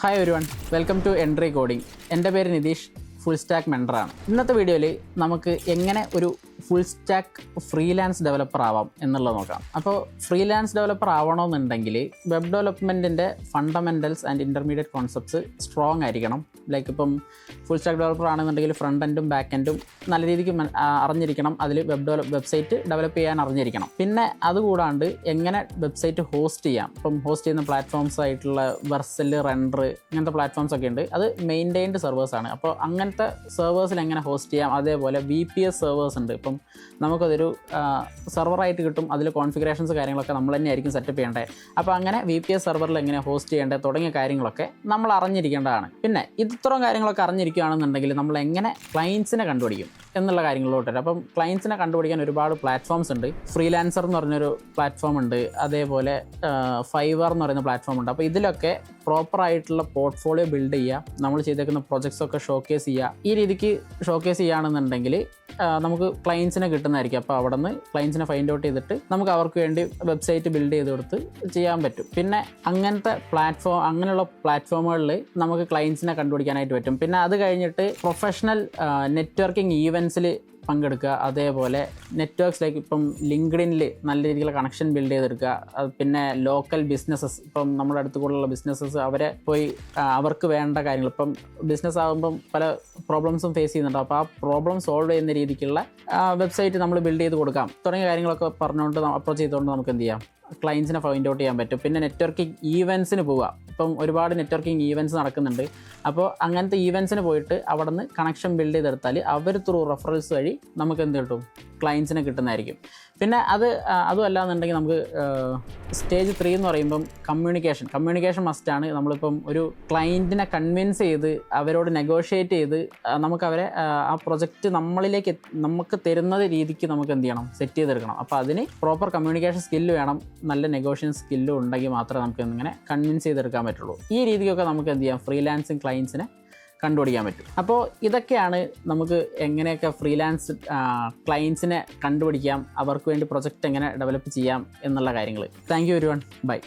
Hi everyone, welcome to Entri coding. എൻ്റെ പേര് Nitish, full stack മെൻറ്ററാണ്. ഇന്നത്തെ വീഡിയോയിൽ നമുക്ക് എങ്ങനെ ഒരു ഫുൾ സ്റ്റാക്ക് ഫ്രീലാൻസ് ഡെവലപ്പർ ആവാം എന്നുള്ളത് നോക്കാം. അപ്പോൾ ഫ്രീലാൻസ് ഡെവലപ്പർ ആവണമെന്നുണ്ടെങ്കിൽ വെബ് ഡെവലപ്മെൻറ്റിൻ്റെ fundamentals and intermediate concepts strong ആയിരിക്കണം. ലൈക്ക് ഇപ്പം ഫുൾ സ്റ്റാക്ക് ഡെവലപ്പർ ആണെന്നുണ്ടെങ്കിൽ ഫ്രണ്ട് എൻഡും ബാക്ക് എൻഡും നല്ല രീതിക്ക് അറിഞ്ഞിരിക്കണം. അതിൽ വെബ്സൈറ്റ് ഡെവലപ്പ് ചെയ്യാൻ അറിഞ്ഞിരിക്കണം. പിന്നെ അതുകൂടാണ്ട് എങ്ങനെ വെബ്സൈറ്റ് ഹോസ്റ്റ് ചെയ്യാം. ഇപ്പം ഹോസ്റ്റ് ചെയ്യുന്ന പ്ലാറ്റ്ഫോംസ് ആയിട്ടുള്ള വെർസൽ, റെൻഡർ ഇങ്ങനത്തെ പ്ലാറ്റ്ഫോംസ് ഒക്കെ ഉണ്ട്. അത് മെയിൻറ്റൈൻഡ് സെർവേഴ്സാണ്. അപ്പോൾ അങ്ങനത്തെ സെർവേഴ്സിൽ എങ്ങനെ ഹോസ്റ്റ് ചെയ്യാം. അതേപോലെ VPS സെർവേഴ്സ് ഉണ്ട്. ഇപ്പം നമുക്കതൊരു സെർവറായിട്ട് കിട്ടും. അതിൽ കോൺഫിഗറേഷൻസ് കാര്യങ്ങളൊക്കെ നമ്മൾ തന്നെ ആയിരിക്കും സെറ്റപ്പ് ചെയ്യേണ്ടത്. അപ്പോൾ അങ്ങനെ VPS സെർവറിൽ എങ്ങനെ ഹോസ്റ്റ് ചെയ്യേണ്ടത് തുടങ്ങിയ കാര്യങ്ങളൊക്കെ നമ്മൾ അറിഞ്ഞിരിക്കേണ്ടതാണ്. പിന്നെ ഇത്രയും കാര്യങ്ങളൊക്കെ അറിഞ്ഞിരിക്കുകയാണെന്നുണ്ടെങ്കിൽ നമ്മൾ എങ്ങനെ ക്ലയൻസിനെ കണ്ടുപിടിക്കും എന്നുള്ള കാര്യങ്ങളിലോട്ട് വരും. അപ്പം ക്ലയൻസിനെ കണ്ടുപിടിക്കാൻ ഒരുപാട് പ്ലാറ്റ്ഫോംസ് ഉണ്ട്. ഫ്രീലാൻസർ എന്ന് പറഞ്ഞൊരു പ്ലാറ്റ്ഫോം ഉണ്ട്. അതേപോലെ ഫൈവർ എന്ന് പറയുന്ന പ്ലാറ്റ്ഫോം ഉണ്ട്. അപ്പോൾ ഇതിലൊക്കെ പ്രോപ്പറായിട്ടുള്ള പോർട്ട്ഫോളിയോ ബിൽഡ് ചെയ്യുക, നമ്മൾ ചെയ്തേക്കുന്ന പ്രൊജക്ട്സ് ഒക്കെ ഷോക്കേസ് ചെയ്യുക. ഈ രീതിക്ക് ഷോക്കേസ് ചെയ്യുകയാണെന്നുണ്ടെങ്കിൽ നമുക്ക് ക്ലയൻസിനെ കിട്ടുന്നതായിരിക്കും. അപ്പോൾ അവിടെ നിന്ന് ക്ലയൻസിനെ ഫൈൻഡ് ഔട്ട് ചെയ്തിട്ട് നമുക്ക് അവർക്ക് വേണ്ടി വെബ്സൈറ്റ് ബിൽഡ് ചെയ്ത് കൊടുത്ത് ചെയ്യാൻ പറ്റും. പിന്നെ അങ്ങനെയുള്ള പ്ലാറ്റ്ഫോമുകളിൽ നമുക്ക് ക്ലയൻസിനെ കണ്ടുപിടിക്കാനായിട്ട് പറ്റും. പിന്നെ അത് കഴിഞ്ഞിട്ട് പ്രൊഫഷണൽ നെറ്റ്വർക്കിംഗ് ഈവൻസിൽ പങ്കെടുക്കുക. അതേപോലെ നെറ്റ്വർക്ക്സ് ലൈക്ക് ഇപ്പം ലിങ്ക്ഡിനിൽ നല്ല രീതിയിലുള്ള കണക്ഷൻ ബിൽഡ് ചെയ്തെടുക്കുക. പിന്നെ ലോക്കൽ ബിസിനസ്സസ്, ഇപ്പം നമ്മുടെ അടുത്ത് കൂടുതലുള്ള ബിസിനസ്സസ്, അവരെ പോയി അവർക്ക് വേണ്ട കാര്യങ്ങൾ, ഇപ്പം ബിസിനസ് ആകുമ്പം പല പ്രോബ്ലംസും ഫേസ് ചെയ്യുന്നുണ്ട്. അപ്പോൾ ആ പ്രോബ്ലം സോൾവ് ചെയ്യുന്ന രീതിക്കുള്ള വെബ്സൈറ്റ് നമ്മൾ ബിൽഡ് ചെയ്ത് കൊടുക്കാം. തുടങ്ങിയ കാര്യങ്ങളൊക്കെ പറഞ്ഞുകൊണ്ട് അപ്രോച്ച് ചെയ്തുകൊണ്ട് നമുക്ക് എന്ത് ചെയ്യാം, ക്ലയൻസിനെ ഫൈൻഡ് ഔട്ട് ചെയ്യാൻ പറ്റും. പിന്നെ നെറ്റ്വർക്കിംഗ് ഈവൻസിന് പോവുക. ഇപ്പം ഒരുപാട് നെറ്റ്വർക്കിംഗ് ഈവൻറ്റ്സ് നടക്കുന്നുണ്ട്. അപ്പോൾ അങ്ങനത്തെ ഈവൻറ്റ്സിന് പോയിട്ട് അവിടെ നിന്ന് കണക്ഷൻ ബിൽഡ് ചെയ്തെടുത്താൽ അവർ ത്രൂ റെഫറൽസ് വഴി നമുക്ക് എന്ത് കിട്ടും, ക്ലയൻസിനെ കിട്ടുന്നതായിരിക്കും. പിന്നെ അതുമല്ല എന്നുണ്ടെങ്കിൽ നമുക്ക് സ്റ്റേജ് 3 എന്ന് പറയുമ്പം കമ്മ്യൂണിക്കേഷൻ മസ്റ്റാണ്. നമ്മളിപ്പം ഒരു ക്ലയൻറ്റിനെ കൺവിൻസ് ചെയ്ത് അവരോട് നെഗോഷിയേറ്റ് ചെയ്ത് നമുക്കവരെ ആ പ്രൊജക്റ്റ് നമുക്ക് തരുന്ന രീതിക്ക് നമുക്ക് എന്ത് ചെയ്യണം, സെറ്റ് ചെയ്തെടുക്കണം. അപ്പോൾ അതിന് പ്രോപ്പർ കമ്മ്യൂണിക്കേഷൻ സ്കില്ല് വേണം. നല്ല നെഗോഷിയേഷൻ സ്കില്ലും ഉണ്ടെങ്കിൽ മാത്രമേ നമുക്ക് ഇങ്ങനെ കൺവിൻസ് ചെയ്തെടുക്കാൻ പറ്റുള്ളൂ. ഈ രീതിക്കൊക്കെ നമുക്ക് എന്ത് ചെയ്യാം, ഫ്രീലാൻസിങ് ക്ലയൻസിനെ കണ്ടുപിടിക്കാൻ പറ്റും. അപ്പോൾ ഇതൊക്കെയാണ് നമുക്ക് എങ്ങനെയൊക്കെ ഫ്രീലാൻസ് ക്ലയൻസിനെ കണ്ടുപിടിക്കാം, അവർക്ക് വേണ്ടി പ്രൊജക്റ്റ് എങ്ങനെ ഡെവലപ്പ് ചെയ്യാം എന്നുള്ള കാര്യങ്ങൾ. Thank you everyone, by.